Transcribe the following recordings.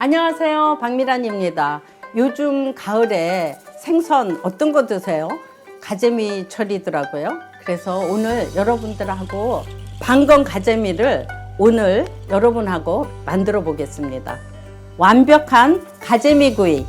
안녕하세요, 박미란입니다. 요즘 가을에 생선 어떤 거 드세요? 가재미철이더라고요. 그래서 오늘 여러분들하고 방건 가재미를 오늘 여러분하고 만들어 보겠습니다. 완벽한 가재미 구이.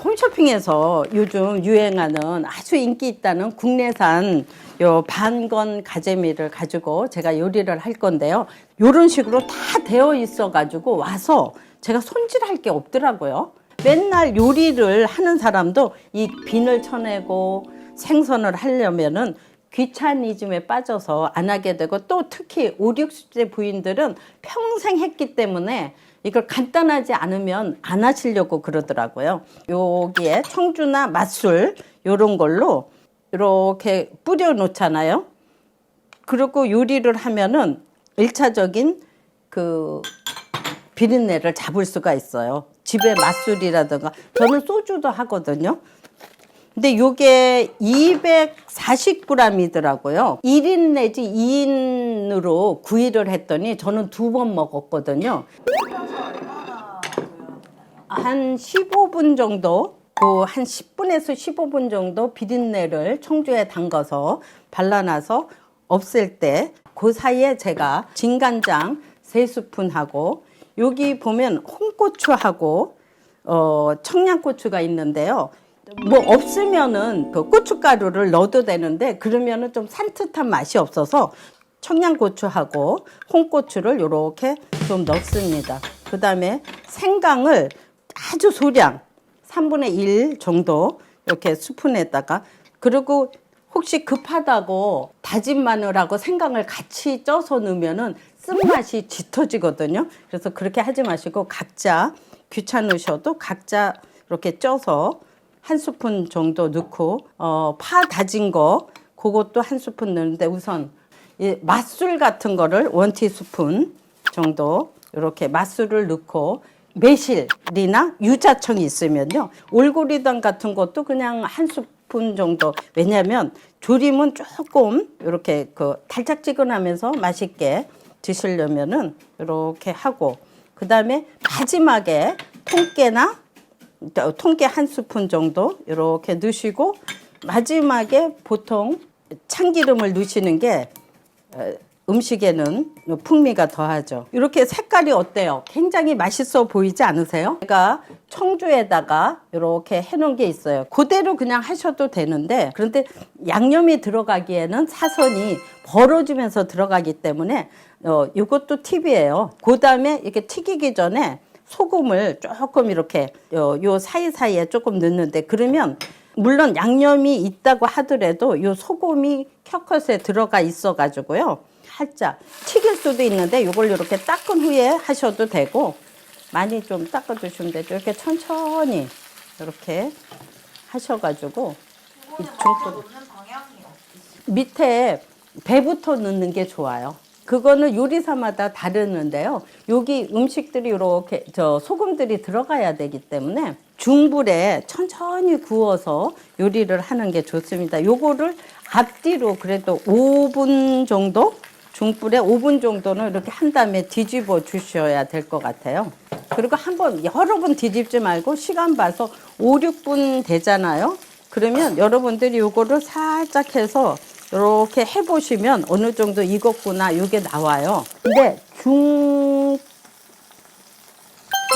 홈쇼핑에서 요즘 유행하는 아주 인기 있다는 국내산 요 반건 가재미를 가지고 제가 요리를 할 건데요. 요런 식으로 다 되어 있어 가지고 와서 제가 손질할 게 없더라고요. 맨날 요리를 하는 사람도 이 비늘 쳐내고 생선을 하려면은 귀차니즘에 빠져서 안 하게 되고, 또 특히 5, 60대 부인들은 평생 했기 때문에 이걸 간단하지 않으면 안 하시려고 그러더라고요. 여기에 청주나 맛술 요런 걸로 이렇게 뿌려 놓잖아요. 그리고 요리를 하면은 1차적인 그 비린내를 잡을 수가 있어요. 집에 맛술이라든가, 저는 소주도 하거든요. 근데 요게 240g이더라고요. 1인 내지 2인으로 구이를 했더니 저는 2번 먹었거든요. 한 15분 정도, 한 10분에서 15분 정도 비린내를 청주에 담가서 발라놔서 없앨 때, 그 사이에 제가 진간장 3스푼하고, 여기 보면 홍고추하고 청양고추가 있는데요. 뭐 없으면은 그 고춧가루를 넣어도 되는데, 그러면은 좀 산뜻한 맛이 없어서 청양고추하고 홍고추를 이렇게 좀 넣습니다. 그 다음에 생강을 아주 소량 3분의 1 정도 이렇게 스푼에다가, 그리고 혹시 급하다고 다진 마늘하고 생강을 같이 쪄서 넣으면은 쓴맛이 짙어지거든요. 그래서 그렇게 하지 마시고 각자 귀찮으셔도 각자 이렇게 쪄서 1스푼 정도 넣고, 파 다진 거 그것도 1스푼 넣는데, 우선 이 맛술 같은 거를 1티스푼 정도 이렇게 맛술을 넣고, 매실이나 유자청이 있으면요, 올고리당 같은 것도 그냥 1스푼 정도. 왜냐하면 조림은 조금 이렇게 그 달짝지근하면서 맛있게 드시려면은 이렇게 하고, 그 다음에 마지막에 통깨 1스푼 정도 이렇게 넣으시고, 마지막에 보통 참기름을 넣으시는 게 음식에는 풍미가 더하죠. 이렇게 색깔이 어때요? 굉장히 맛있어 보이지 않으세요? 제가 청주에다가 이렇게 해놓은 게 있어요. 그대로 그냥 하셔도 되는데, 그런데 양념이 들어가기에는 사선이 벌어지면서 들어가기 때문에 이것도 팁이에요. 그 다음에 이렇게 튀기기 전에 소금을 조금 이렇게 요 사이사이에 조금 넣는데, 그러면 물론 양념이 있다고 하더라도 요 소금이 켜컷에 들어가 있어 가지고요, 살짝 튀길 수도 있는데 요걸 이렇게 닦은 후에 하셔도 되고, 많이 좀 닦아 주시면 되죠. 이렇게 천천히 이렇게 하셔가지고 이 중불 밑에 배부터 넣는 게 좋아요. 그거는 요리사마다 다르는데요. 여기 음식들이 이렇게 소금들이 들어가야 되기 때문에 중불에 천천히 구워서 요리를 하는 게 좋습니다. 요거를 앞뒤로 그래도 5분 정도, 중불에 5분 정도는 이렇게 한 다음에 뒤집어 주셔야 될 것 같아요. 그리고 한번 여러 번 뒤집지 말고 시간 봐서 5, 6분 되잖아요. 그러면 여러분들이 요거를 살짝 해서 이렇게 해보시면 어느 정도 익었구나 이게 나와요. 근데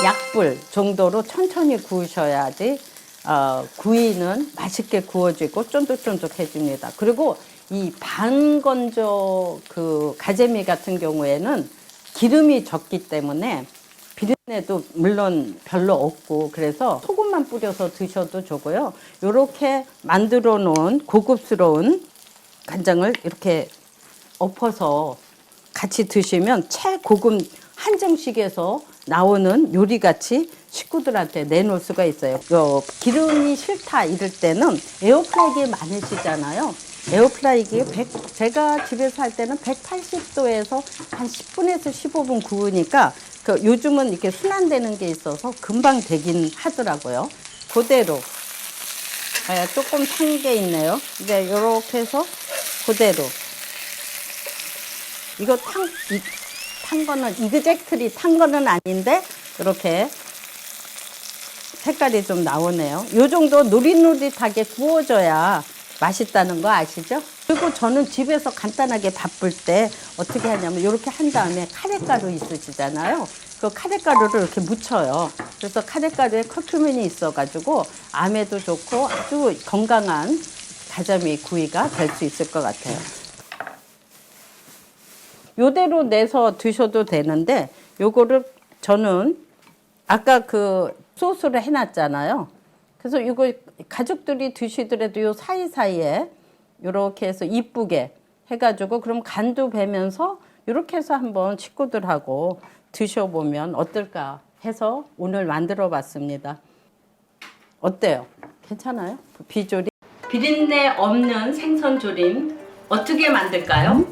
약불 정도로 천천히 구우셔야지 구이는 맛있게 구워지고 쫀득쫀득해집니다. 그리고 이 반건조 그 가재미 같은 경우에는 기름이 적기 때문에 비린내도 물론 별로 없고, 그래서 소금만 뿌려서 드셔도 좋고요. 이렇게 만들어 놓은 고급스러운 간장을 이렇게 엎어서 같이 드시면 최고급 한정식에서 나오는 요리같이 식구들한테 내놓을 수가 있어요. 기름이 싫다 이럴 때는 에어프라이기에 많으시잖아요. 에어프라이기에 제가 집에서 할 때는 180도에서 한 10분에서 15분 구우니까 요즘은 이렇게 순환되는 게 있어서 금방 되긴 하더라고요. 그대로 조금 탄 게 있네요. 이제 이렇게 해서 그대로. 이거 탄 거는 이그젝트리 탄 거는 아닌데 이렇게 색깔이 좀 나오네요. 이 정도 노릿노릿하게 구워줘야 맛있다는 거 아시죠? 그리고 저는 집에서 간단하게 바쁠 때 어떻게 하냐면 이렇게 한 다음에 카레가루 있으시잖아요. 그 카레가루를 이렇게 묻혀요. 그래서 카레가루에 커큐민이 있어가지고 암에도 좋고 아주 건강한 가자미 구이가 될 수 있을 것 같아요. 요대로 내서 드셔도 되는데 요거를 저는 아까 그 소스를 해놨잖아요. 그래서 이거 가족들이 드시더라도 요 사이사이에 이렇게 해서 이쁘게 해가지고 그럼 간도 배면서 이렇게 해서 한번 식구들하고 드셔보면 어떨까 해서 오늘 만들어 봤습니다. 어때요? 괜찮아요? 비조림? 비린내 없는 생선 조림 어떻게 만들까요?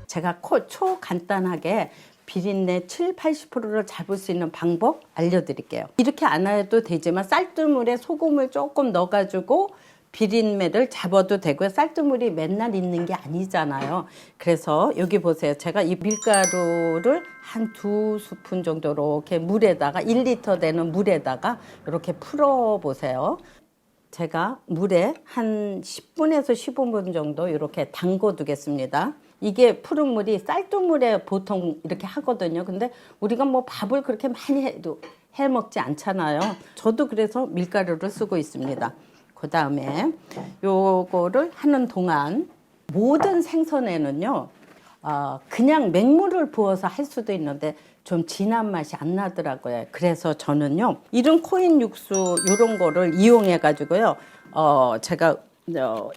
제가 초간단하게 비린내 7~80%를 잡을 수 있는 방법 알려드릴게요. 이렇게 안 해도 되지만 쌀뜨물에 소금을 조금 넣어가지고 비린내를 잡아도 되고요. 쌀뜨물이 맨날 있는 게 아니잖아요. 그래서 여기 보세요. 제가 이 밀가루를 한 2스푼 정도 이렇게 물에다가 1리터 되는 물에다가 이렇게 풀어보세요. 제가 물에 한 10분에서 15분 정도 이렇게 담궈 두겠습니다. 이게 푸른 물이 쌀뜨물에 보통 이렇게 하거든요. 근데 우리가 뭐 밥을 그렇게 많이 해 먹지 않잖아요. 저도 그래서 밀가루를 쓰고 있습니다. 그 다음에 요거를 하는 동안 모든 생선에는요, 그냥 맹물을 부어서 할 수도 있는데 좀 진한 맛이 안 나더라고요. 그래서 저는요, 이런 코인 육수 이런 거를 이용해 가지고요, 제가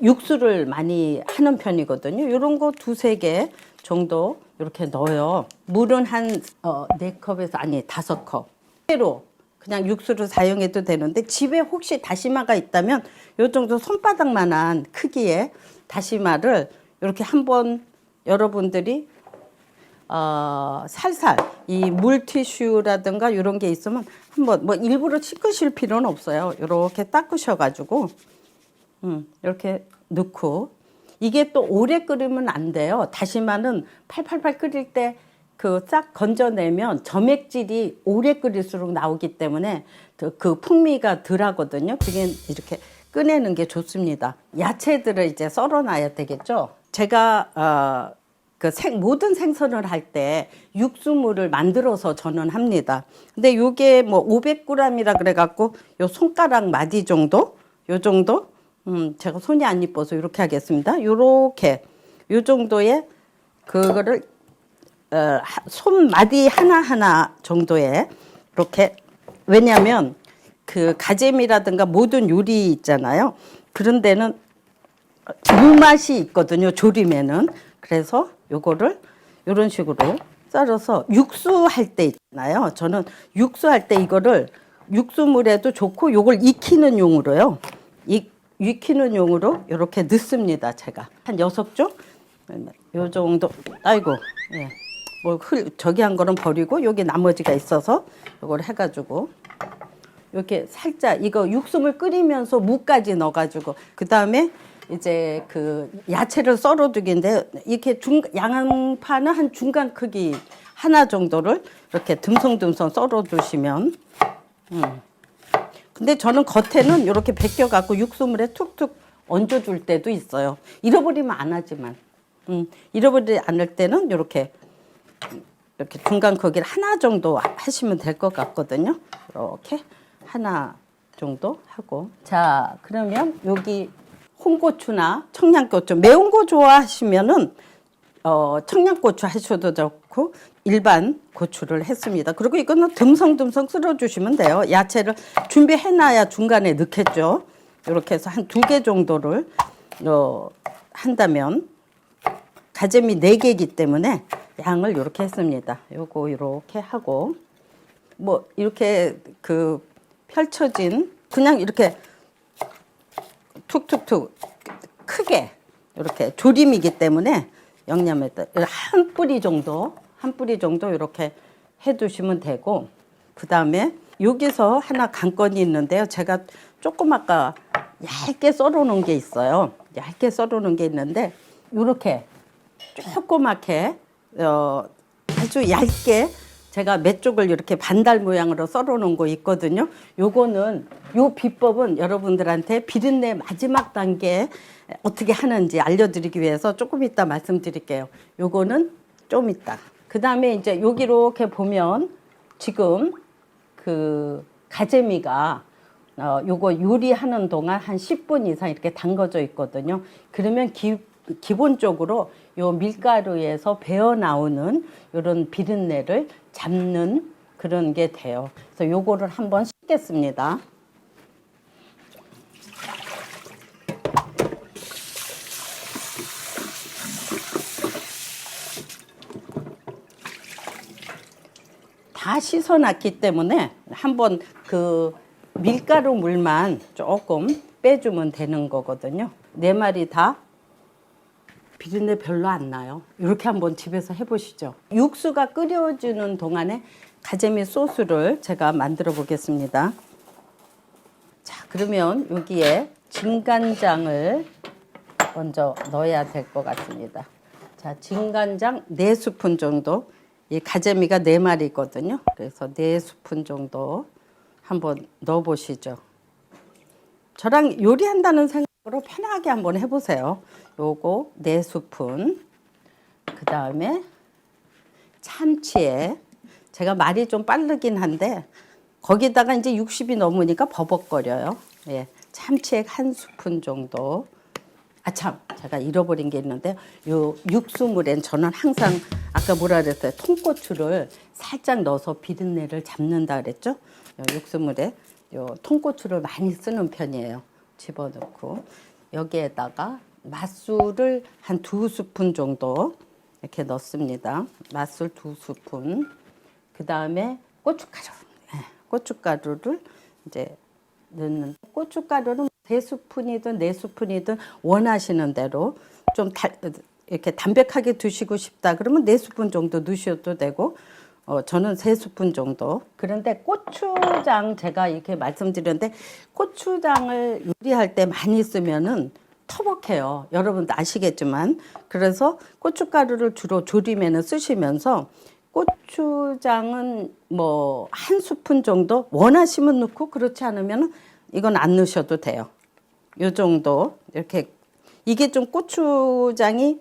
육수를 많이 하는 편이거든요. 이런 거 2~3개 정도 이렇게 넣어요. 물은 한 4컵에서 아니 5컵. 그대로 그냥 육수를 사용해도 되는데 집에 혹시 다시마가 있다면 이 정도 손바닥만한 크기의 다시마를 이렇게 한번 여러분들이 살살 이 물티슈라든가 이런 게 있으면 한번 뭐 일부러 씻으실 필요는 없어요. 이렇게 닦으셔가지고 이렇게 넣고, 이게 또 오래 끓이면 안 돼요. 다시마는 팔팔팔 끓일 때 그 싹 건져내면 점액질이 오래 끓일수록 나오기 때문에 그 풍미가 덜 하거든요. 그게 이렇게 꺼내는 게 좋습니다. 야채들을 이제 썰어놔야 되겠죠. 제가 모든 생선을 할 때 육수물을 만들어서 저는 합니다. 근데 요게 뭐 500g이라 그래갖고 요 손가락 마디 정도? 요 정도? 제가 손이 안 이뻐서 이렇게 하겠습니다. 요렇게, 요 정도의 그거를, 손마디 하나하나 정도에 이렇게, 왜냐면 그 가재미라든가 모든 요리 있잖아요. 그런 데는 무맛이 있거든요. 조림에는. 그래서 요거를 요런 식으로 썰어서 육수할 때 있잖아요. 저는 육수할 때 이거를 육수물에도 좋고 요걸 익히는 용으로요. 익히는 용으로 이렇게 넣습니다. 제가 한 6쪽 요 정도. 아이고, 예. 뭐 저기 한 거는 버리고 여기 나머지가 있어서 이걸 해가지고 이렇게 살짝 이거 육수물 끓이면서 무까지 넣어가지고 그 다음에 이제 그 야채를 썰어두기인데 이렇게 양파는 한 중간 크기 하나 정도를 이렇게 듬성듬성 썰어두시면. 근데 저는 겉에는 이렇게 벗겨갖고 육수물에 툭툭 얹어줄 때도 있어요. 잃어버리면 안 하지만. 잃어버리지 않을 때는 이렇게 중간 크기를 하나 정도 하시면 될 것 같거든요. 이렇게 하나 정도 하고. 자, 그러면 여기 홍고추나 청양고추, 매운 거 좋아하시면은 청양고추 하셔도 좋고 일반 고추를 했습니다. 그리고 이거는 듬성듬성 썰어주시면 돼요. 야채를 준비해놔야 중간에 넣겠죠. 이렇게 해서 한 2개 정도를 한다면 가재미 4개이기 때문에 양을 이렇게 했습니다. 요거 이렇게 하고 뭐 이렇게 그 펼쳐진 그냥 이렇게 툭툭툭 크게 이렇게 조림이기 때문에 영양에다 한 뿌리 정도 이렇게 해두시면 되고, 그 다음에 여기서 하나 관건이 있는데요. 제가 조금 아까 얇게 썰어놓은 게 있어요. 얇게 썰어놓은 게 있는데 이렇게 조그맣게 아주 얇게 제가 몇 쪽을 이렇게 반달 모양으로 썰어놓은 거 있거든요. 요거는 요 비법은 여러분들한테 비린내 마지막 단계 어떻게 하는지 알려드리기 위해서 조금 이따 말씀드릴게요. 요거는 좀 이따. 그 다음에 이제 여기 이렇게 보면 지금 그 가재미가 요거 요리하는 동안 한 10분 이상 이렇게 담궈져 있거든요. 그러면 기본적으로 요 밀가루에서 배어 나오는 요런 비린내를 잡는 그런 게 돼요. 그래서 요거를 한번 씻겠습니다. 다 씻어놨기 때문에 한번 그 밀가루 물만 조금 빼주면 되는 거거든요. 4마리 다 비린내 별로 안 나요. 이렇게 한번 집에서 해보시죠. 육수가 끓여주는 동안에 가재미 소스를 제가 만들어 보겠습니다. 자, 그러면 여기에 진간장을 먼저 넣어야 될 것 같습니다. 자, 진간장 4스푼 정도. 이 가재미가 4마리거든요. 그래서 4스푼 정도 한번 넣어 보시죠. 저랑 요리한다는 생각으로 편하게 한번 해보세요. 요거 4스푼. 그 다음에 참치에, 제가 말이 좀 빠르긴 한데 거기다가 이제 60이 넘으니까 버벅거려요. 예, 참치액 1스푼 정도. 참, 제가 잃어버린 게 있는데 요 육수물엔 저는 항상 아까 뭐라 그랬어요? 통고추를 살짝 넣어서 비린내를 잡는다 그랬죠? 요 육수물에 요 통고추를 많이 쓰는 편이에요. 집어넣고 여기에다가 맛술을 한 2스푼 정도 이렇게 넣습니다. 맛술 2스푼. 그 다음에 고춧가루. 고춧가루를 이제 넣는, 고춧가루는 3스푼이든 4스푼이든 원하시는 대로 좀 이렇게 담백하게 드시고 싶다 그러면 4스푼 정도 넣으셔도 되고, 저는 3스푼 정도. 그런데 고추장 제가 이렇게 말씀드렸는데 고추장을 요리할 때 많이 쓰면은 터벅해요. 여러분도 아시겠지만. 그래서 고춧가루를 주로 조림에는 쓰시면서 고추장은 뭐 1스푼 정도 원하시면 넣고, 그렇지 않으면 이건 안 넣으셔도 돼요. 요 정도 이렇게. 이게 좀 고추장이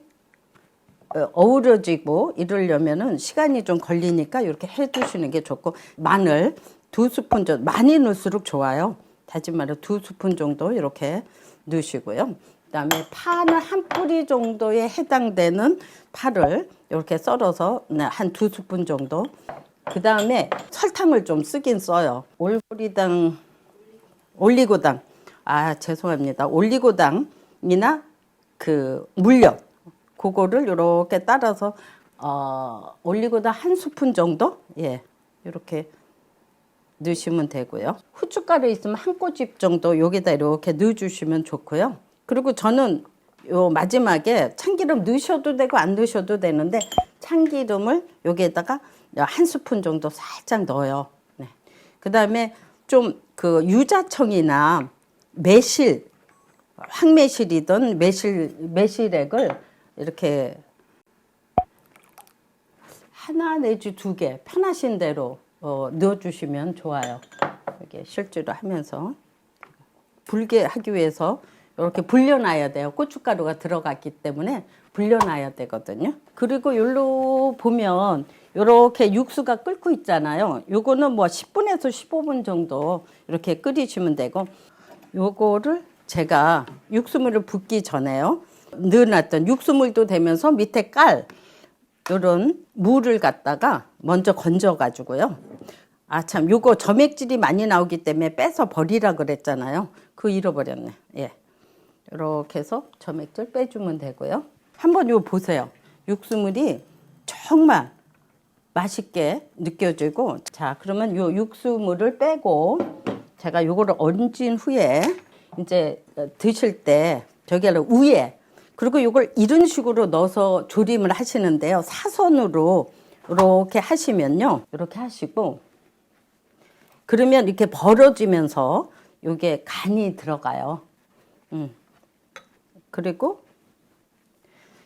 어우러지고 이러려면은 시간이 좀 걸리니까 이렇게 해 두시는 게 좋고, 마늘 2스푼 정도, 많이 넣을수록 좋아요. 다진 마늘 2스푼 정도 이렇게 넣으시고요. 그다음에 파는 한 뿌리 정도에 해당되는 파를 이렇게 썰어서 한 2스푼 정도. 그다음에 설탕을 좀 쓰긴 써요. 올리고당, 죄송합니다. 올리고당이나 그 물엿, 그거를 이렇게 따라서 올리고당 1스푼 정도, 예, 이렇게 넣으시면 되고요. 후춧가루 있으면 한 꼬집 정도 여기다 이렇게 넣어주시면 좋고요. 그리고 저는 요 마지막에 참기름 넣으셔도 되고 안 넣으셔도 되는데 참기름을 여기에다가 1스푼 정도 살짝 넣어요. 네. 그 다음에 좀 그 유자청이나 매실, 황매실이든 매실액을 이렇게 하나 내지 2개 편하신 대로 넣어주시면 좋아요. 이렇게 실제로 하면서 불게 하기 위해서 이렇게 불려놔야 돼요. 고춧가루가 들어갔기 때문에 불려놔야 되거든요. 그리고 여기로 보면 이렇게 육수가 끓고 있잖아요. 요거는 뭐 10분에서 15분 정도 이렇게 끓이시면 되고, 요거를 제가 육수물을 붓기 전에요, 넣어놨던 육수물도 되면서 밑에 깔 요런 물을 갖다가 먼저 건져 가지고요. 참, 요거 점액질이 많이 나오기 때문에 빼서 버리라 그랬잖아요. 그거 잃어버렸네. 예, 이렇게 해서 점액질 빼주면 되고요. 한번 요 보세요. 육수물이 정말 맛있게 느껴지고. 자, 그러면 요 육수물을 빼고 제가 요거를 얹은 후에 이제 드실 때 저기 위에 그리고 이걸 이런 식으로 넣어서 조림을 하시는데요. 사선으로 이렇게 하시면요. 이렇게 하시고 그러면 이렇게 벌어지면서 이게 간이 들어가요. 그리고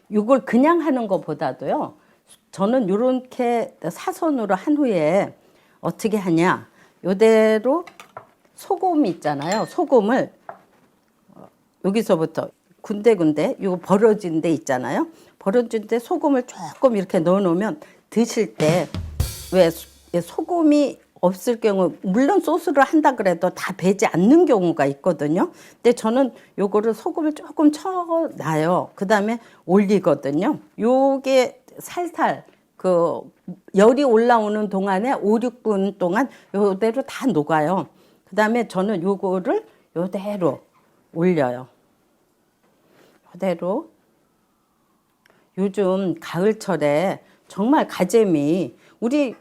이걸 그냥 하는 것보다도요. 저는 이렇게 사선으로 한 후에 어떻게 하냐. 이대로 소금 있잖아요. 소금을 여기서부터 군데군데 이거 벌어진 데 있잖아요. 벌어진 데 소금을 조금 이렇게 넣어 놓으면 드실 때 왜 소금이 없을 경우 물론 소스를 한다 그래도 다 배지 않는 경우가 있거든요. 근데 저는 요거를 소금을 조금 쳐놔요. 그다음에 올리거든요. 요게 살살 그 열이 올라오는 동안에 5, 6분 동안 요대로 다 녹아요. 그다음에 저는 요거를 요대로 올려요. 요대로. 요즘 가을철에 정말 가재미 우리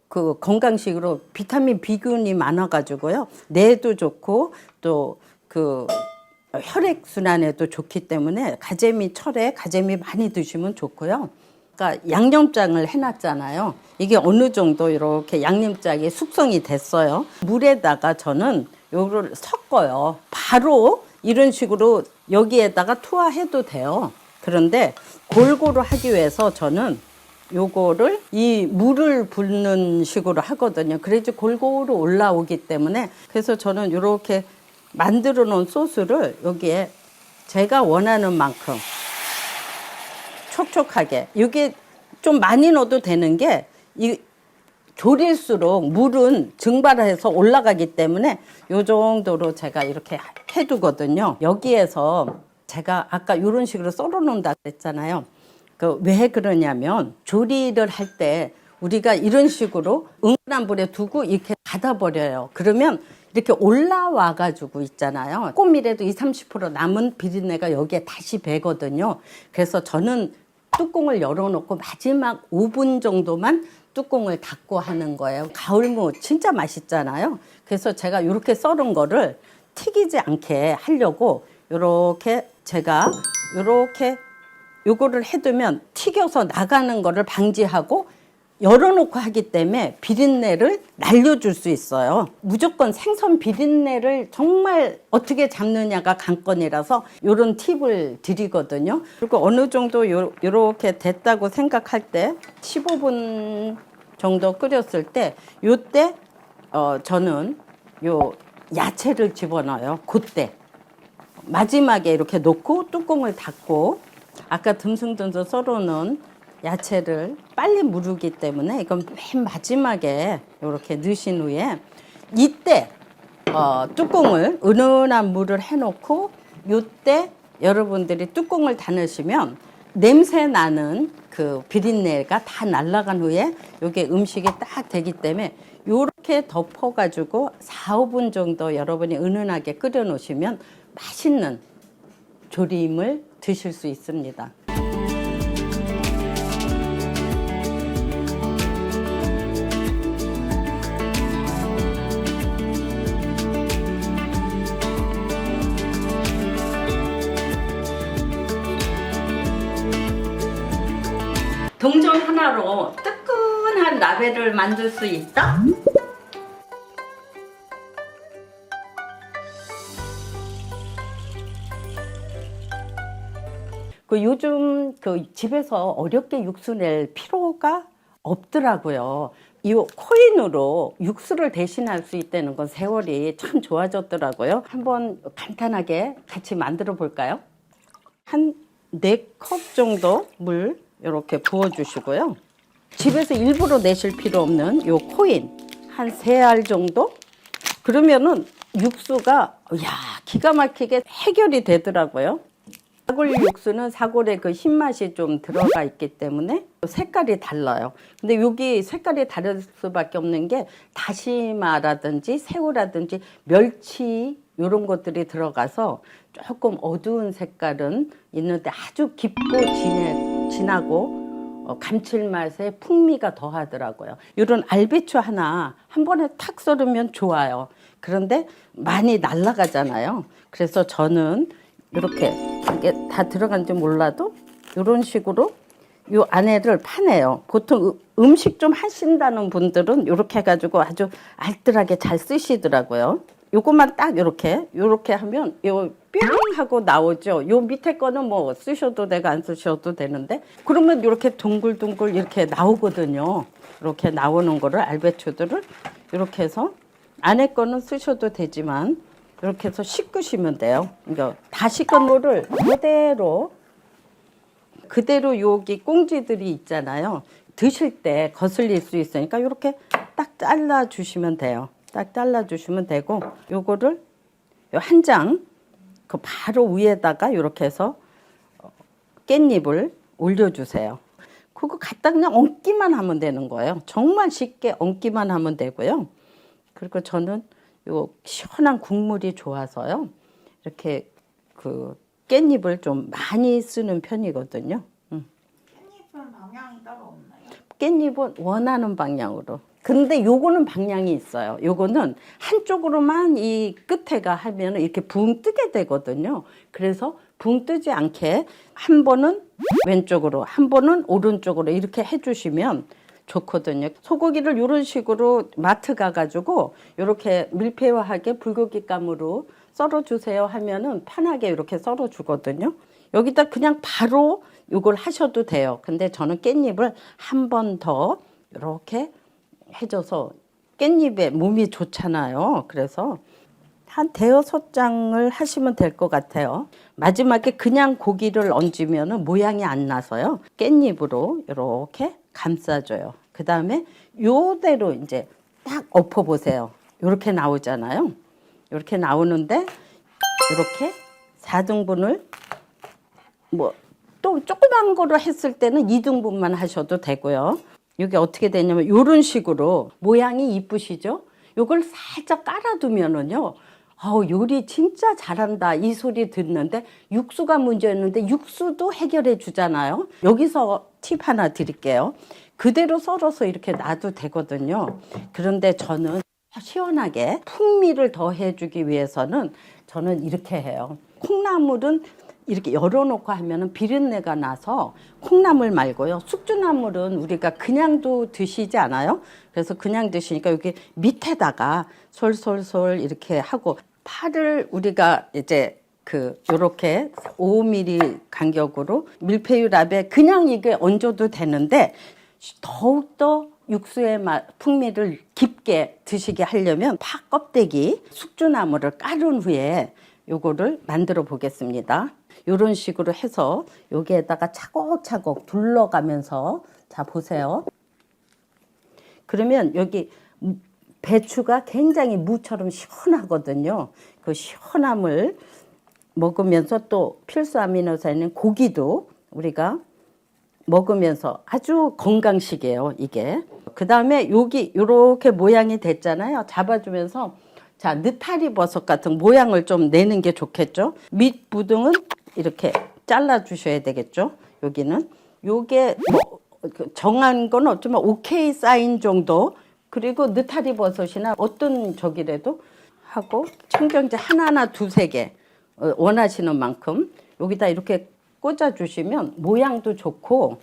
그 건강식으로 비타민 B군이 많아가지고요. 뇌도 좋고 또 그 혈액 순환에도 좋기 때문에 가재미 철에 가재미 많이 드시면 좋고요. 그러니까 양념장을 해놨잖아요. 이게 어느 정도 이렇게 양념장이 숙성이 됐어요. 물에다가 저는 요거를 섞어요. 바로 이런 식으로 여기에다가 투하해도 돼요. 그런데 골고루 하기 위해서 저는 요거를 이 물을 붓는 식으로 하거든요. 그래야지 골고루 올라오기 때문에 그래서 저는 이렇게 만들어 놓은 소스를 여기에 제가 원하는 만큼 촉촉하게 이게 좀 많이 넣어도 되는 게 이 졸일수록 물은 증발해서 올라가기 때문에 요 정도로 제가 이렇게 해두거든요. 여기에서 제가 아까 이런 식으로 썰어 놓는다 그랬잖아요. 그 왜 그러냐면 조리를 할 때 우리가 이런 식으로 은근한 불에 두고 이렇게 닫아버려요. 그러면 이렇게 올라와 가지고 있잖아요. 조금이라도 20-30% 남은 비린내가 여기에 다시 배거든요. 그래서 저는 뚜껑을 열어놓고 마지막 5분 정도만 뚜껑을 닫고 하는 거예요. 가을무 진짜 맛있잖아요. 그래서 제가 이렇게 썰은 거를 튀기지 않게 하려고 이렇게 제가 이렇게 요거를 해두면 튀겨서 나가는 거를 방지하고 열어놓고 하기 때문에 비린내를 날려줄 수 있어요. 무조건 생선 비린내를 정말 어떻게 잡느냐가 관건이라서 이런 팁을 드리거든요. 그리고 어느 정도 요렇게 됐다고 생각할 때 15분 정도 끓였을 때 요때 저는 요 야채를 집어넣어요. 그때 마지막에 이렇게 놓고 뚜껑을 닫고 아까 듬성듬성 썰어놓은 야채를 빨리 무르기 때문에 이건 맨 마지막에 이렇게 넣으신 후에 이때 뚜껑을 은은한 물을 해놓고 이때 여러분들이 뚜껑을 닫으시면 냄새 나는 그 비린내가 다 날아간 후에 이게 음식이 딱 되기 때문에 이렇게 덮어가지고 4, 5분 정도 여러분이 은은하게 끓여 놓으시면 맛있는 조림을 드실 수 있습니다. 동전 하나로 뜨끈한 라벨을 만들 수 있다? 그 요즘 그 집에서 어렵게 육수 낼 필요가 없더라고요. 이 코인으로 육수를 대신할 수 있다는 건 세월이 참 좋아졌더라고요. 한번 간단하게 같이 만들어 볼까요? 한 4컵 정도 물 이렇게 부어 주시고요. 집에서 일부러 내실 필요 없는 요 코인 한 3알 정도? 그러면은 육수가 기가 막히게 해결이 되더라고요. 사골 육수는 사골의 그 신맛이 좀 들어가 있기 때문에 색깔이 달라요. 근데 여기 색깔이 다를 수밖에 없는 게 다시마라든지 새우라든지 멸치 이런 것들이 들어가서 조금 어두운 색깔은 있는데 아주 깊고 진하고 감칠맛에 풍미가 더하더라고요. 이런 알배추 하나 한 번에 탁 썰으면 좋아요. 그런데 많이 날아가잖아요. 그래서 저는 이렇게 이게 다 들어간지 몰라도 이런 식으로 요 안에를 파내요. 보통 음식 좀 하신다는 분들은 이렇게 해가지고 아주 알뜰하게 잘 쓰시더라고요. 요것만 딱 이렇게 하면 요 뿅 하고 나오죠. 요 밑에 거는 뭐 쓰셔도 되고 안 쓰셔도 되는데 그러면 이렇게 둥글둥글 이렇게 나오거든요. 이렇게 나오는 거를 알배추들을 이렇게 해서 안에 거는 쓰셔도 되지만 이렇게 해서 씻으시면 돼요. 그러니까 다 씻은 거를 그대로 여기 꽁지들이 있잖아요. 드실 때 거슬릴 수 있으니까 이렇게 딱 잘라 주시면 돼요. 딱 잘라 주시면 되고 요거를 한 장 그 바로 위에다가 이렇게 해서 깻잎을 올려 주세요. 그거 갖다 그냥 얹기만 하면 되는 거예요. 정말 쉽게 얹기만 하면 되고요. 그리고 저는 요 시원한 국물이 좋아서요. 이렇게 그 깻잎을 좀 많이 쓰는 편이거든요. 깻잎은 방향이 따로 없나요? 깻잎은 원하는 방향으로. 근데 요거는 방향이 있어요. 요거는 한쪽으로만 이 끝에가 하면 이렇게 붕 뜨게 되거든요. 그래서 붕 뜨지 않게 한 번은 왼쪽으로, 한 번은 오른쪽으로 이렇게 해주시면 좋거든요. 소고기를 이런 식으로 마트 가가지고 이렇게 밀폐화하게 불고기감으로 썰어주세요 하면은 편하게 이렇게 썰어주거든요. 여기다 그냥 바로 이걸 하셔도 돼요. 근데 저는 깻잎을 한 번 더 이렇게 해줘서 깻잎에 몸이 좋잖아요. 그래서 한 대여섯 장을 하시면 될 것 같아요. 마지막에 그냥 고기를 얹으면 모양이 안 나서요. 깻잎으로 이렇게 감싸줘요. 그 다음에 요대로 이제 딱 엎어보세요. 이렇게 나오잖아요. 이렇게 나오는데 이렇게 4등분을 뭐 또 조그만 거로 했을 때는 2등분만 하셔도 되고요. 이게 어떻게 되냐면 이런 식으로 모양이 이쁘시죠? 요걸 살짝 깔아두면은요. 요리 진짜 잘한다 이 소리 듣는데 육수가 문제였는데 육수도 해결해 주잖아요. 여기서 팁 하나 드릴게요. 그대로 썰어서 이렇게 놔도 되거든요. 그런데 저는 시원하게 풍미를 더해주기 위해서는 저는 이렇게 해요. 콩나물은 이렇게 열어놓고 하면은 비린내가 나서 콩나물 말고요. 숙주나물은 우리가 그냥도 드시지 않아요? 그래서 그냥 드시니까 여기 밑에다가 솔솔솔 이렇게 하고 파를 우리가 이제 요렇게 5mm 간격으로 밀푀유랍에 그냥 이게 얹어도 되는데 더욱더 육수의 풍미를 깊게 드시게 하려면 파 껍데기 숙주나물을 깔은 후에 요거를 만들어 보겠습니다. 이런 식으로 해서 여기에다가 차곡차곡 둘러가면서 자 보세요. 그러면 여기 배추가 굉장히 무처럼 시원하거든요. 그 시원함을 먹으면서 또 필수 아미노산인 고기도 우리가 먹으면서 아주 건강식이에요, 이게. 그 다음에 여기 이렇게 모양이 됐잖아요. 잡아주면서 자, 느타리 버섯 같은 모양을 좀 내는 게 좋겠죠. 밑부등은 이렇게 잘라 주셔야 되겠죠. 여기는 요게 뭐 정한 건 없지만 오케이 사인 정도. 그리고 느타리 버섯이나 어떤 저기라도 하고 청경채 하나하나 두세 개 원하시는 만큼 여기다 이렇게 꽂아 주시면 모양도 좋고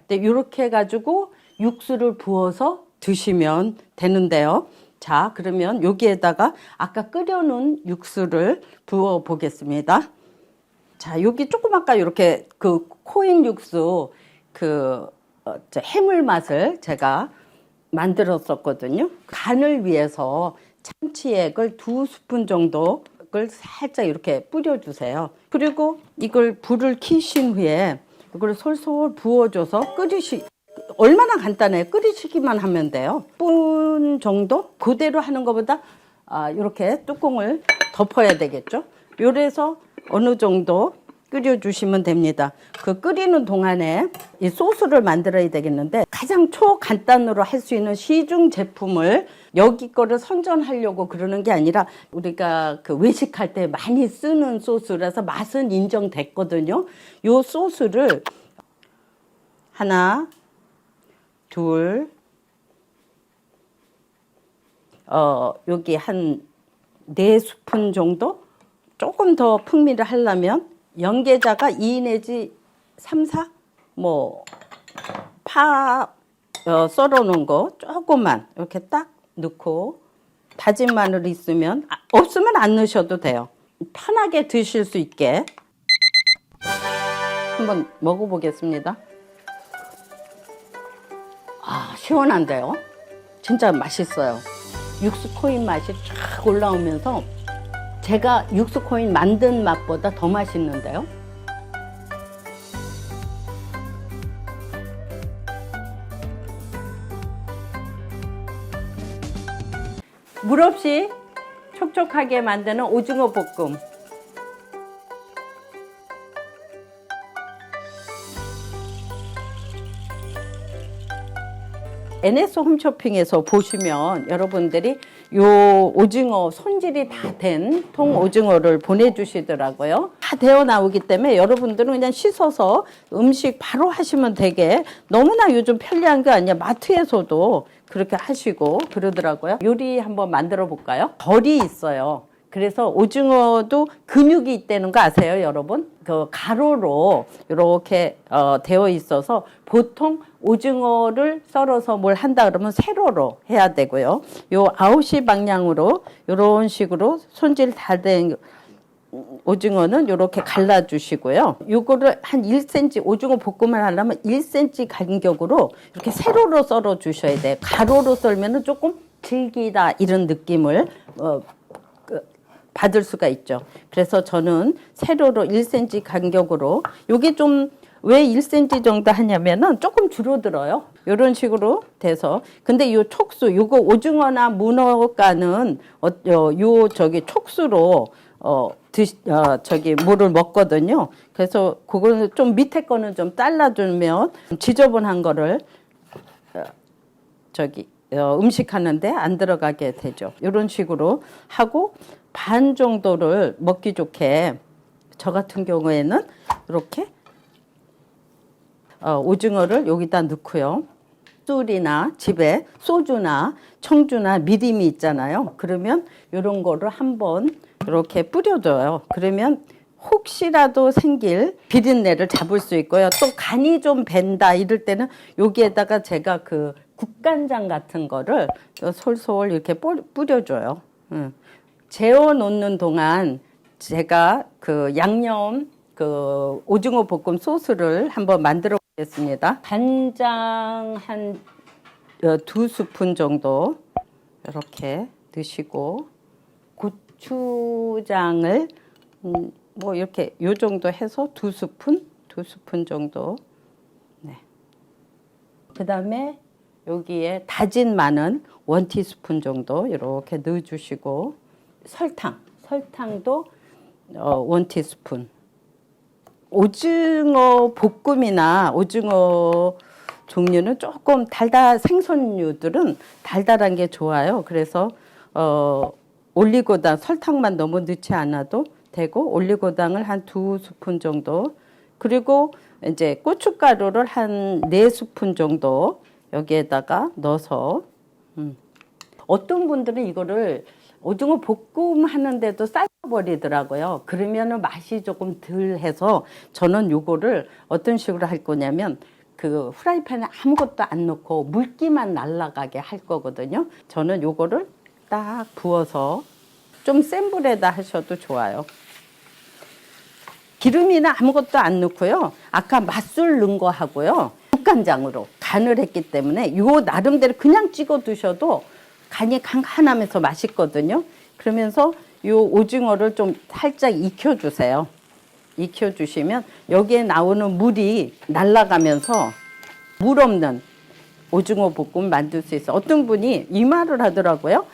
이렇게 해가지고 육수를 부어서 드시면 되는데요. 자, 그러면 여기에다가 아까 끓여놓은 육수를 부어 보겠습니다. 자, 여기 조금 아까 이렇게 그 코인 육수 해물 맛을 제가 만들었었거든요. 간을 위해서 참치액을 2스푼 정도를 살짝 이렇게 뿌려주세요. 그리고 이걸 불을 켜신 후에 이걸 솔솔 부어줘서 얼마나 간단해요. 끓이시기만 하면 돼요. 10분 정도? 그대로 하는 것보다 이렇게 뚜껑을 덮어야 되겠죠. 요래서 어느 정도 끓여주시면 됩니다. 그 끓이는 동안에 이 소스를 만들어야 되겠는데 가장 초간단으로 할 수 있는 시중 제품을 여기 거를 선전하려고 그러는 게 아니라 우리가 그 외식할 때 많이 쓰는 소스라서 맛은 인정됐거든요. 요 소스를 하나, 둘, 여기 한 4스푼 정도? 조금 더 풍미를 하려면 연계자가 2 내지 3, 4? 파 썰어 놓은 거 조금만 이렇게 딱 넣고, 다진 마늘 있으면, 없으면 안 넣으셔도 돼요. 편하게 드실 수 있게. 한번 먹어보겠습니다. 시원한데요? 진짜 맛있어요. 육수 코인 맛이 쫙 올라오면서 제가 육수 코인 만든 맛보다 더 맛있는데요? 물 없이 촉촉하게 만드는 오징어 볶음. NS 홈쇼핑에서 보시면 여러분들이 요 오징어 손질이 다 된 통 오징어를 보내주시더라고요. 다 되어 나오기 때문에 여러분들은 그냥 씻어서 음식 바로 하시면 되게 너무나 요즘 편리한 게 아니야. 마트에서도 그렇게 하시고 그러더라고요. 요리 한번 만들어 볼까요? 벌이 있어요. 그래서 오징어도 근육이 있다는 거 아세요, 여러분? 그 가로로 이렇게 되어 있어서 보통 오징어를 썰어서 뭘 한다 그러면 세로로 해야 되고요. 요 9시 방향으로 이런 식으로 손질 다 된 오징어는 이렇게 갈라주시고요. 요거를 한 1cm, 오징어 볶음을 하려면 1cm 간격으로 이렇게 세로로 썰어 주셔야 돼요. 가로로 썰면은 조금 질기다 이런 느낌을 받을 수가 있죠. 그래서 저는 세로로 1cm 간격으로, 요게 좀 왜 1cm 정도 하냐면은 조금 줄어들어요. 이런 식으로 돼서. 근데 요 촉수, 요거 오징어나 문어가는 촉수로 뭐를 먹거든요. 그래서 그거는 좀 밑에 거는 좀 잘라주면 지저분한 거를 음식하는데 안 들어가게 되죠. 이런 식으로 하고 반 정도를 먹기 좋게, 저 같은 경우에는 이렇게 오징어를 여기다 넣고요. 술이나 집에 소주나 청주나 미림이 있잖아요. 그러면 이런 거를 한번 이렇게 뿌려줘요. 그러면 혹시라도 생길 비린내를 잡을 수 있고요. 또 간이 좀 밴다 이럴 때는 여기에다가 제가 그 국간장 같은 거를 솔솔 이렇게 뿌려줘요. 재워 놓는 동안 제가 그 양념 그 오징어 볶음 소스를 한번 만들어 보겠습니다. 간장 한 2스푼 정도 이렇게 넣으시고, 고추장을 이렇게 요 정도 해서 2스푼 정도. 네. 그다음에 여기에 다진 마늘 1티스푼 정도 이렇게 넣어주시고, 설탕도 1티스푼. 오징어 볶음이나 오징어 종류는 조금 생선류들은 달달한 게 좋아요. 그래서 올리고당, 설탕만 너무 넣지 않아도 되고, 올리고당을 한 2스푼 정도, 그리고 이제 고춧가루를 한 4스푼 정도 여기에다가 넣어서, 어떤 분들은 이거를 오징어 볶음 하는데도 삶아버리더라고요. 그러면은 맛이 조금 덜 해서 저는 요거를 어떤 식으로 할 거냐면, 그 후라이팬에 아무것도 안 넣고 물기만 날아가게 할 거거든요. 저는 요거를 딱 부어서, 좀 센 불에다 하셔도 좋아요. 기름이나 아무것도 안 넣고요. 아까 맛술 넣은 거 하고요. 국간장으로 간을 했기 때문에 요 나름대로 그냥 찍어 두셔도 간이 간간하면서 맛있거든요. 그러면서 요 오징어를 좀 살짝 익혀주세요. 익혀주시면 여기에 나오는 물이 날아가면서 물 없는 오징어 볶음 만들 수 있어요. 어떤 분이 이 말을 하더라고요.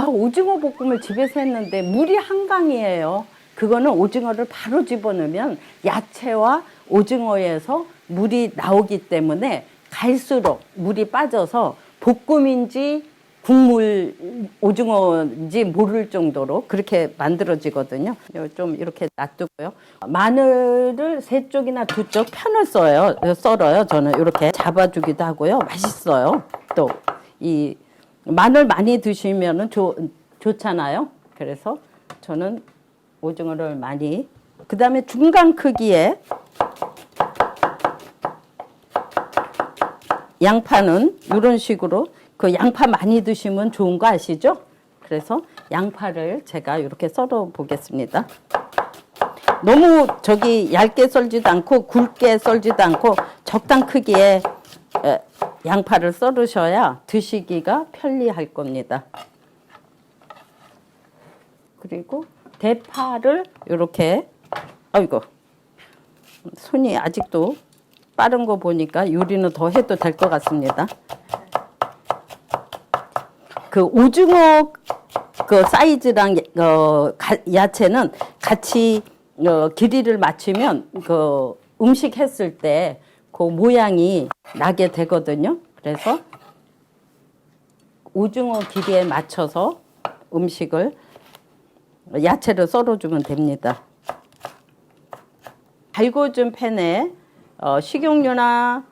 오징어 볶음을 집에서 했는데 물이 한강이에요. 그거는 오징어를 바로 집어넣으면 야채와 오징어에서 물이 나오기 때문에 갈수록 물이 빠져서 볶음인지 국물 오징어인지 모를 정도로 그렇게 만들어지거든요. 좀 이렇게 놔두고요. 마늘을 3쪽이나 2쪽 편을 썰어요. 저는 이렇게 잡아주기도 하고요. 맛있어요. 또 이 마늘 많이 드시면은 좋잖아요. 그래서 저는 오징어를 많이 그 다음에 중간 크기에 양파는 이런 식으로 그 양파 많이 드시면 좋은 거 아시죠? 그래서 양파를 제가 이렇게 썰어 보겠습니다. 너무 얇게 썰지도 않고 굵게 썰지도 않고 적당 크기의 양파를 썰으셔야 드시기가 편리할 겁니다. 그리고 대파를 이렇게 아이고 손이 아직도 빠른 거 보니까 요리는 더 해도 될 것 같습니다. 그 오징어 그 사이즈랑 야채는 같이 길이를 맞추면 그 음식 했을 때 그 모양이 나게 되거든요. 그래서 오징어 길이에 맞춰서 야채를 썰어주면 됩니다. 달궈준 팬에 식용유나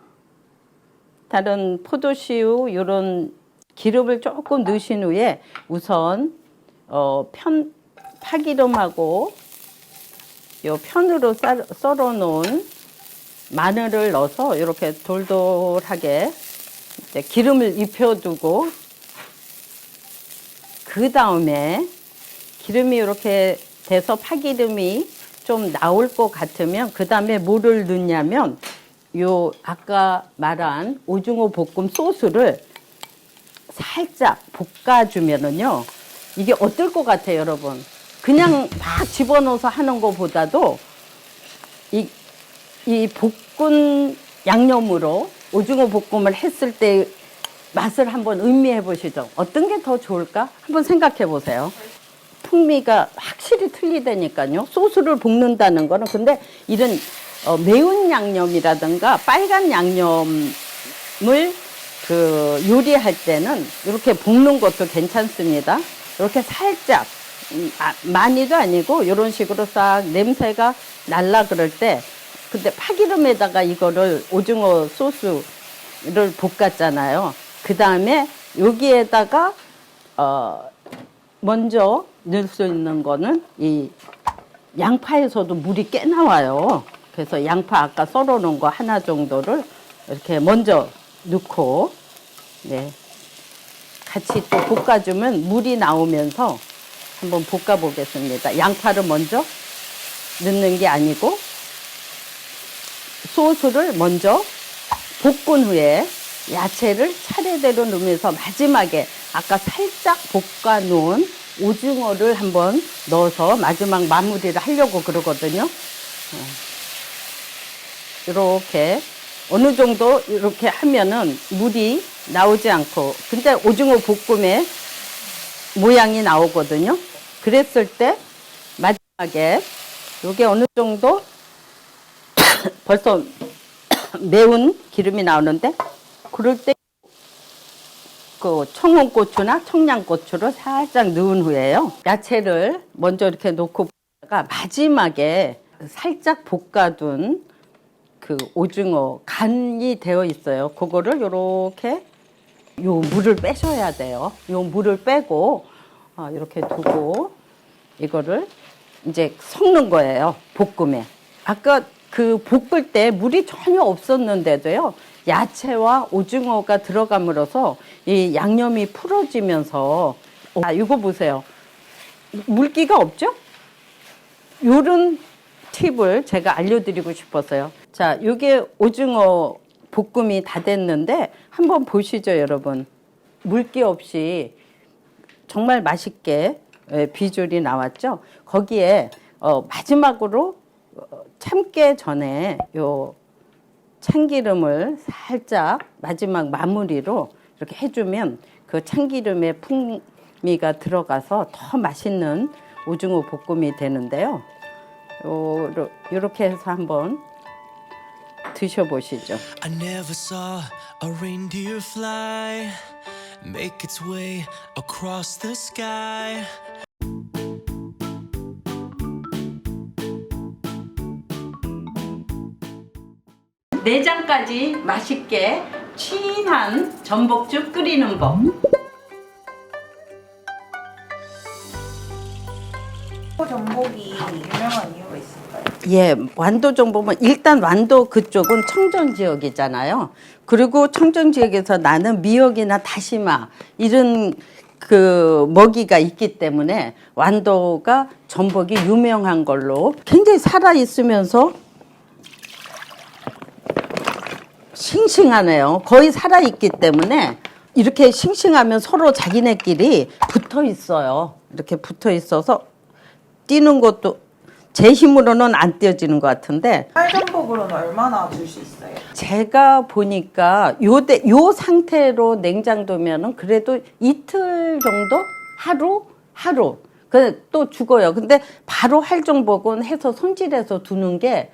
다른 포도씨유 이런 기름을 조금 넣으신 후에 우선 파기름하고 요 편으로 썰어 놓은 마늘을 넣어서 이렇게 돌돌하게 이제 기름을 입혀두고 그 다음에 기름이 이렇게 돼서 파기름이 좀 나올 것 같으면 그 다음에 뭐를 넣냐면 요 아까 말한 오징어 볶음 소스를 살짝 볶아주면은요 이게 어떨 것 같아요 여러분? 그냥 막 집어넣어서 하는 것보다도 이 볶은 양념으로 오징어 볶음을 했을 때 맛을 한번 음미해 보시죠. 어떤 게 더 좋을까? 한번 생각해 보세요. 풍미가 확실히 틀리다니까요. 소스를 볶는다는 거는 근데 이런 매운 양념이라든가 빨간 양념을 그 요리할 때는 이렇게 볶는 것도 괜찮습니다. 이렇게 살짝 많이도 아니고 이런 식으로 싹 냄새가 날라 그럴 때 근데 파기름에다가 이거를 오징어 소스를 볶았잖아요. 그 다음에 여기에다가 먼저 넣을 수 있는 거는 이 양파에서도 물이 꽤 나와요. 그래서 양파 아까 썰어 놓은 거 하나 정도를 이렇게 먼저 넣고 네. 같이 또 볶아주면 물이 나오면서 한번 볶아 보겠습니다. 양파를 먼저 넣는 게 아니고 소스를 먼저 볶은 후에 야채를 차례대로 넣으면서 마지막에 아까 살짝 볶아 놓은 오징어를 한번 넣어서 마지막 마무리를 하려고 그러거든요. 이렇게 어느 정도 이렇게 하면은 물이 나오지 않고 근데 오징어 볶음의 모양이 나오거든요. 그랬을 때 마지막에 이게 어느 정도 벌써 매운 기름이 나오는데 그럴 때 그 청양고추나 청양고추를 살짝 넣은 후에요. 야채를 먼저 이렇게 놓고 마지막에 살짝 볶아둔 그 오징어 간이 되어 있어요. 그거를 이렇게 요 물을 빼셔야 돼요. 요 물을 빼고 이렇게 두고 이거를 이제 섞는 거예요. 볶음에. 아까 그 볶을 때 물이 전혀 없었는데도요. 야채와 오징어가 들어감으로써 이 양념이 풀어지면서 이거 보세요. 물기가 없죠? 요런 팁을 제가 알려드리고 싶었어요. 자, 요게 오징어 볶음이 다 됐는데 한번 보시죠, 여러분. 물기 없이 정말 맛있게 비주얼이 나왔죠? 거기에 마지막으로 참기 전에 요 참기름을 살짝 마지막 마무리로 이렇게 해주면 그 참기름의 풍미가 들어가서 더 맛있는 오징어 볶음이 되는데요. 이렇게 해서 한번 드셔보시죠. I never saw a reindeer fly, make its way across the sky. 내장까지 맛있게 진한 전복죽 끓이는 법. 전복이 유명한 이유가 있을까요? 예, 완도 정보면 일단 완도 그쪽은 청정 지역이잖아요. 그리고 청정 지역에서 나는 미역이나 다시마 이런 그 먹이가 있기 때문에 완도가 전복이 유명한 걸로 굉장히 살아 있으면서 싱싱하네요. 거의 살아 있기 때문에 이렇게 싱싱하면 서로 자기네끼리 붙어 있어요. 이렇게 붙어 있어서 뛰는 것도 제 힘으로는 안 띄어지는 것 같은데 빨전복으로는 얼마나 줄 수 있어요? 제가 보니까 요 상태로 냉장두면은 그래도 이틀 정도? 하루. 또 죽어요. 근데 바로 할정복은 해서 손질해서 두는 게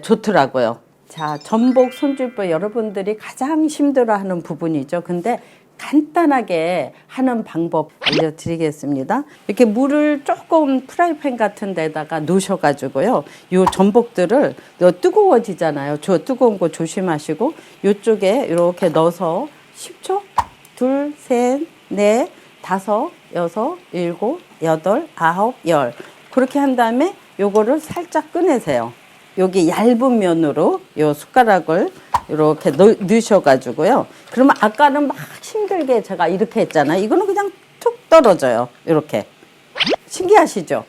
좋더라고요. 자, 전복 손질법 여러분들이 가장 힘들어하는 부분이죠. 근데 간단하게 하는 방법 알려드리겠습니다. 이렇게 물을 조금 프라이팬 같은 데다가 넣으셔가지고요. 요 전복들을 뜨거워지잖아요. 저 뜨거운 거 조심하시고 요쪽에 이렇게 넣어서 10초? 둘, 셋, 넷, 다섯, 여섯, 일곱, 여덟, 아홉, 열. 그렇게 한 다음에 요거를 살짝 꺼내세요. 여기 얇은 면으로 요 숟가락을 이렇게 넣으셔가지고요. 그러면 아까는 막 힘들게 제가 이렇게 했잖아요. 이거는 그냥 툭 떨어져요. 이렇게. 신기하시죠?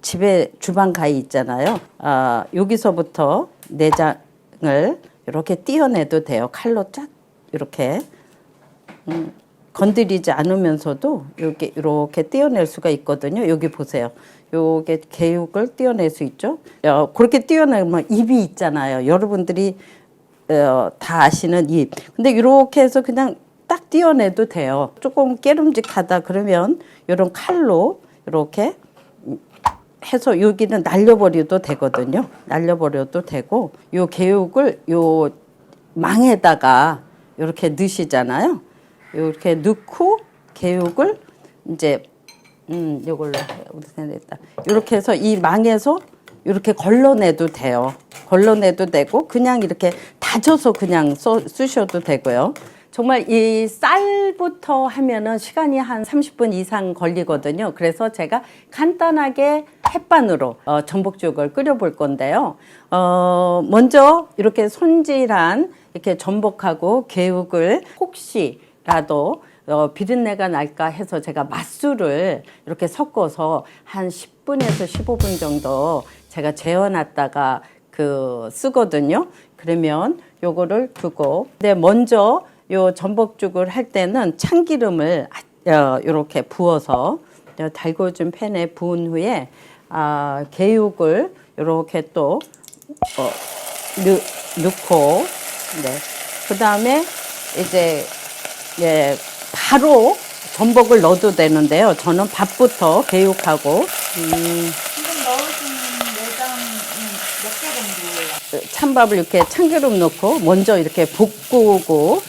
집에 주방 가위 있잖아요. 여기서부터 내장을 이렇게 띄어내도 돼요. 칼로 쫙 이렇게. 건드리지 않으면서도 이렇게 떼어낼 수가 있거든요. 여기 보세요. 요게 개육을 떼어낼 수 있죠. 그렇게 떼어내면 입이 있잖아요. 여러분들이 다 아시는 입. 근데 이렇게 해서 그냥 딱 떼어내도 돼요. 조금 깨름직하다 그러면 이런 칼로 이렇게 해서 여기는 날려버려도 되거든요. 날려버려도 되고 요 개육을 요 망에다가 이렇게 넣으시잖아요. 이렇게 넣고 개육을 이제 요걸로 됐다. 이렇게 해서 이 망에서 이렇게 걸러내도 돼요. 걸러내도 되고 그냥 이렇게 다져서 그냥 쓰셔도 되고요. 정말 이 쌀부터 하면은 시간이 한 30분 이상 걸리거든요. 그래서 제가 간단하게 햇반으로 전복죽을 끓여 볼 건데요. 먼저 이렇게 손질한 이렇게 전복하고 개육을 혹시라도 비린내가 날까 해서 제가 맛술을 이렇게 섞어서 한 10분에서 15분 정도 제가 재워놨다가 쓰거든요. 그러면 요거를 두고, 근데 먼저 요 전복죽을 할 때는 참기름을 이렇게 부어서 달궈준 팬에 부은 후에 개육을 이렇게 또 넣고, 네. 그 다음에 이제 바로 전복을 넣어도 되는데요. 저는 밥부터 개육하고 지금 넣으신 내장은 몇 개 정도예요? 찬밥을 이렇게 참기름 넣고 먼저 이렇게 볶고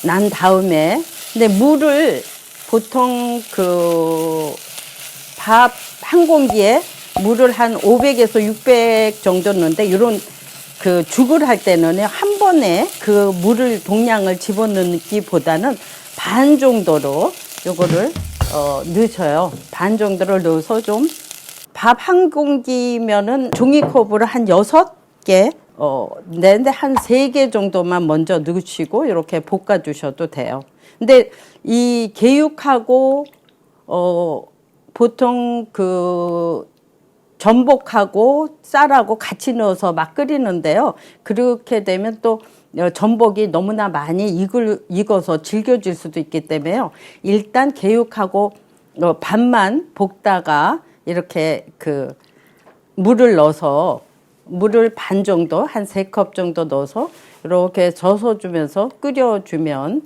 난 다음에, 근데 물을 보통 밥 한 공기에 물을 한 500에서 600 정도 넣는데, 이런 죽을 할 때는 한 번에 물을 동량을 집어넣기보다는 반 정도로 요거를 넣으셔요. 반 정도를 넣어서 좀, 밥 한 공기면은 종이컵으로 한 6개, 근데 한 3개 정도만 먼저 넣으시고 이렇게 볶아 주셔도 돼요. 근데 이 개육하고 보통 전복하고 쌀하고 같이 넣어서 막 끓이는데요. 그렇게 되면 또 전복이 너무나 많이 익어서 질겨질 수도 있기 때문에요. 일단 개육하고 반만 볶다가 이렇게 물을 넣어서, 물을 반 정도, 한 3컵 정도 넣어서 이렇게 저어주면서 끓여주면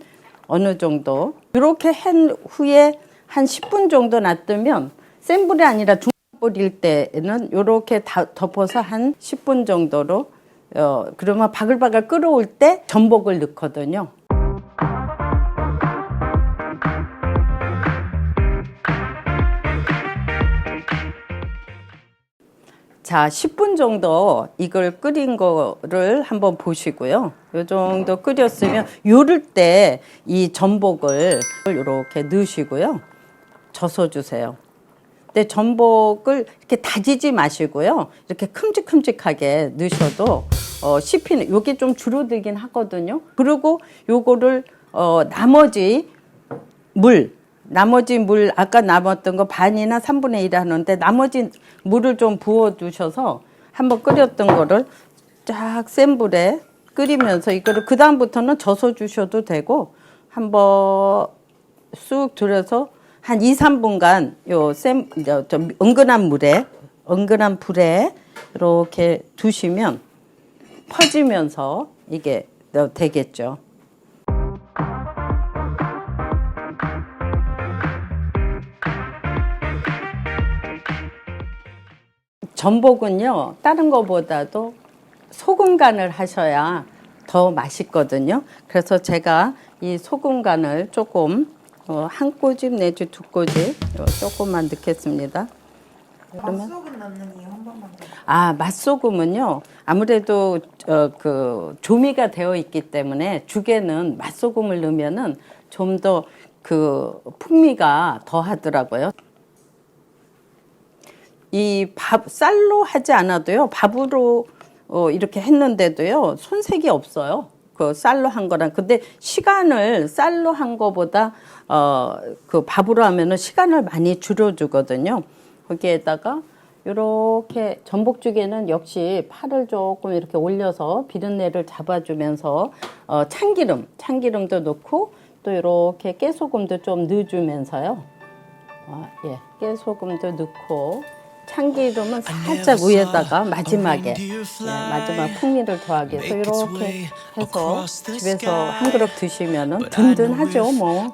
어느 정도, 이렇게 한 후에 한 10분 정도 놔두면, 센 불이 아니라 중불일 때는 이렇게 덮어서 한 10분 정도로, 그러면 바글바글 끓어올 때 전복을 넣거든요. 자, 자, 10분 정도 이걸 끓인 거를 한번 보시고요. 요 정도 끓였으면 요럴 때 이 전복을 이렇게 넣으시고요. 젖어주세요. 근데 전복을 이렇게 다지지 마시고요. 이렇게 큼직큼직하게 넣으셔도 씹히는 요게 좀 줄어들긴 하거든요. 그리고 요거를 나머지 물 아까 남았던 거 반이나 3분의 1 하는데 나머지 물을 좀 부어 두셔서 한번 끓였던 거를 쫙 센 불에 끓이면서 이거를 그 다음부터는 젖어 주셔도 되고 한번 쑥 들여서 한 2, 3분간 좀 은근한 불에 이렇게 두시면 퍼지면서 이게 되겠죠. 전복은요, 다른 거보다도 소금 간을 하셔야 더 맛있거든요. 그래서 제가 이 소금 간을 조금 한 꼬집 내지 두 꼬집 조금만 넣겠습니다. 맛소금 넣는 이유 한 번만 더. 맛소금은요, 아무래도 그 조미가 되어 있기 때문에 죽에는 맛소금을 넣으면은 좀 더 그 풍미가 더 하더라고요. 이 쌀로 하지 않아도요, 밥으로 이렇게 했는데도요, 손색이 없어요. 그 쌀로 한 거랑. 근데 시간을 쌀로 한 거보다 그 밥으로 하면은 시간을 많이 줄여주거든요. 거기에다가 이렇게 전복죽에는 역시 파를 조금 이렇게 올려서 비린내를 잡아주면서 참기름도 넣고 또 이렇게 깨소금도 좀 넣어주면서요. 깨소금도 넣고 참기름은 살짝 위에다가 마지막에 마지막 풍미를 더하기 위해서 이렇게 해서 집에서 한 그릇 드시면은 든든하죠, 뭐.